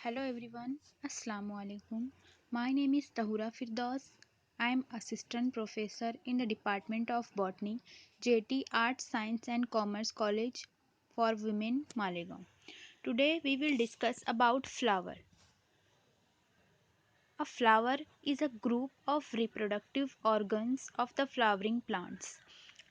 Hello everyone, Assalamu alaikum. My name is Tahura Firdaus. I am Assistant Professor in the Department of Botany, JT Arts, Science and Commerce College for Women, Malegaon. Today we will discuss about flower. A flower is a group of reproductive organs of the flowering plants.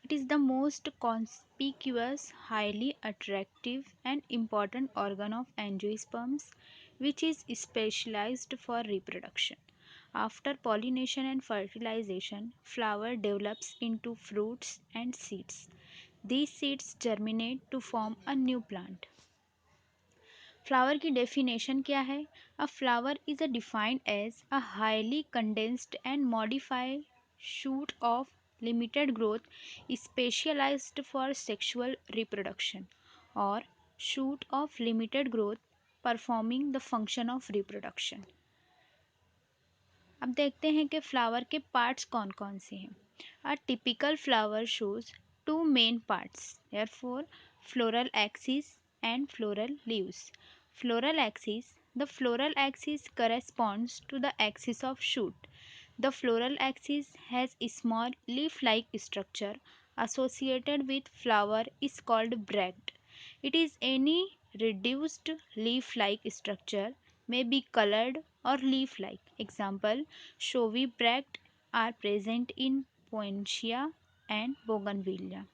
It is the most conspicuous, highly attractive, and important organ of angiosperms, which is specialized for reproduction. After pollination and fertilization, flower develops into fruits and seeds. These seeds germinate to form a new plant. Flower की definition क्या है? A flower is a defined as a highly condensed and modified shoot of limited growth specialized for sexual reproduction or shoot of limited growth performing the function of reproduction. अब देखते हैं कि flower के parts कौन कौन से हैं. A typical flower shows two main parts, therefore floral axis and floral leaves. Floral axis, the floral axis corresponds to the axis of shoot. The floral axis has a small leaf-like structure associated with flower is called bracts. It is any reduced leaf-like structure, may be colored or leaf-like. Example, showy bracts are present in Poinsettia and Bougainvillea.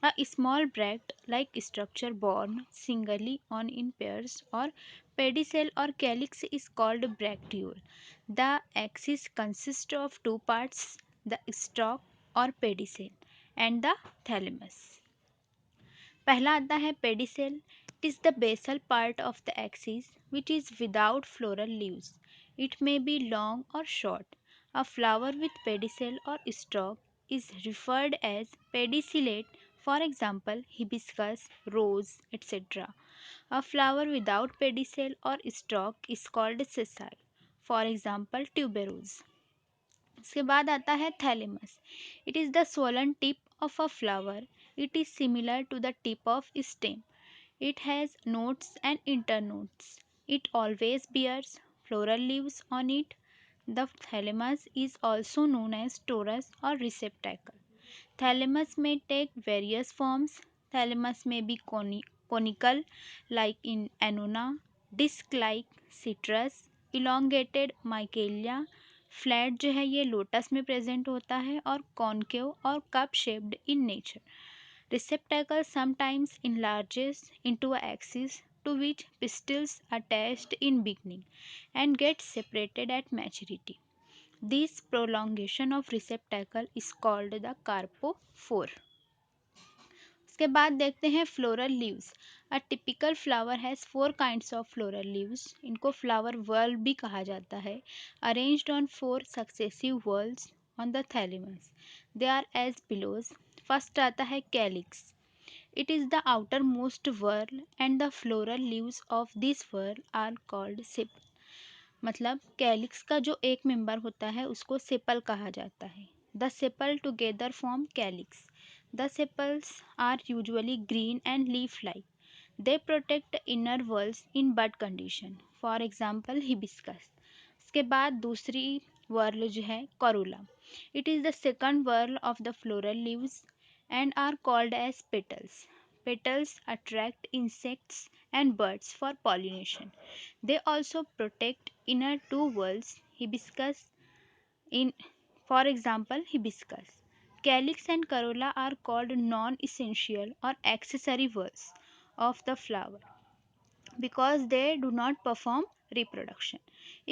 A small bract-like structure borne singly on in pairs or pedicel or calyx is called bracteole. The axis consists of two parts, the stalk or pedicel and the thalamus. पहला आता है pedicel. It is the basal part of the axis which is without floral leaves. It may be long or short. A flower with pedicel or stalk is referred as pedicellate, for example hibiscus, rose, etc. A flower without pedicel or stalk is called sessile, for example tuberose. उसके बाद आता है thalamus. It is the swollen tip of a flower. It is similar to the tip of stem. It has nodes and internodes. It always bears floral leaves on it. The thalamus is also known as torus or receptacle. Thalamus may take various forms. Thalamus may be conical, like in Annona, disc like citrus, elongated Micaelia. Flat जो है ये lotus में present होता है और concave और cup shaped in nature. Receptacle sometimes enlarges into a axis to which pistils attached in beginning and get separated at maturity. This prolongation of receptacle is called the carpophore. उसके बाद देखते हैं floral leaves. A typical flower has four kinds of floral leaves. इनको flower whorl भी कहा जाता है. Arranged on four successive whorls on the thalamus. They are as below. First आता है calyx. It is the outermost whorl and the floral leaves of this whorl are called sepal. मतलब calyx का जो एक मेंबर होता है उसको sepal कहा जाता है. The sepal together form calyx. The sepals are usually green and leaf like. They protect inner whorls in bud condition, for example hibiscus. उसके बाद दूसरी वर्ल जो है corolla. It is the second whorl of the floral leaves and are called as petals. Petals attract insects and birds for pollination. They also protect inner two whorls, hibiscus in, for example hibiscus. Calyx and corolla are called non-essential or accessory whorls of the flower because they do not perform reproduction.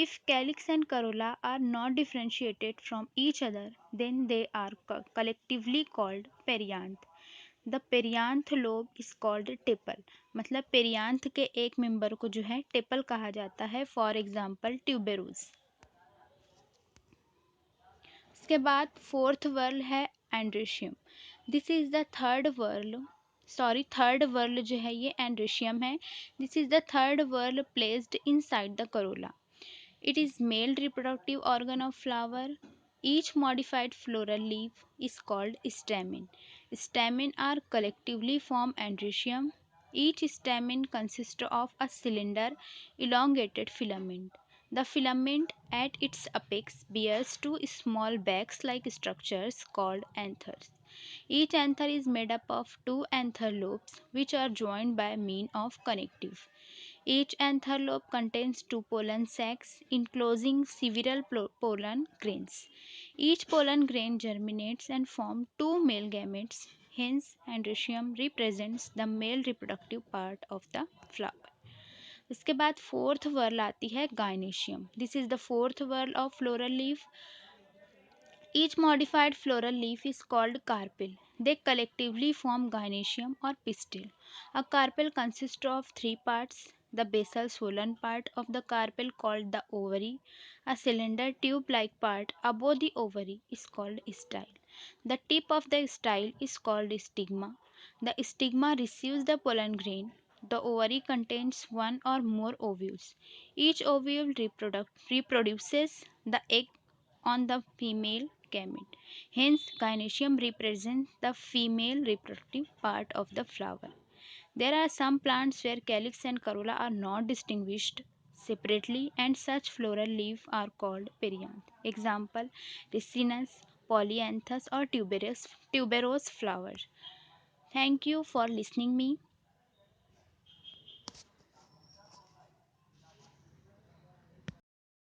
If calyx and corolla are not differentiated from each other, then they are collectively called perianth. The perianth lobe is called tepal. मतलब perianth के एक member को जो है tepal कहा जाता है, for example ट्यूबेरोज. इसके बाद फोर्थ वर्ल है androecium. This is the third whorl जो है ये एंड्रेशियम है. This is the third whorl placed inside the corolla. It is male reproductive organ of flower. Each modified floral leaf is called stamen. Stamen are collectively form androecium. Each stamen consists of a cylinder elongated filament. The filament at its apex bears two small bags-like structures called anthers. Each anther is made up of two anther lobes which are joined by means of connective. Each anther lobe contains two pollen sacs enclosing several pollen grains. Each pollen grain germinates and forms two male gametes. Hence, androecium represents the male reproductive part of the flower. इसके बाद fourth whorl आती है gynoecium. This is the fourth whorl of floral leaf. Each modified floral leaf is called carpel. They collectively form gynoecium or pistil. A carpel consists of three parts: the basal swollen part of the carpel called the ovary, a cylinder tube-like part above the ovary is called style. The tip of the style is called stigma. The stigma receives the pollen grain. The ovary contains one or more ovules. Each ovule reproduces the egg on the female gamete. Hence, gynoecium represents the female reproductive part of the flower. There are some plants where calyx and corolla are not distinguished separately, and such floral leaves are called perianth. Example: ricinus, polyanthus or tuberose flower. Thank you for listening me.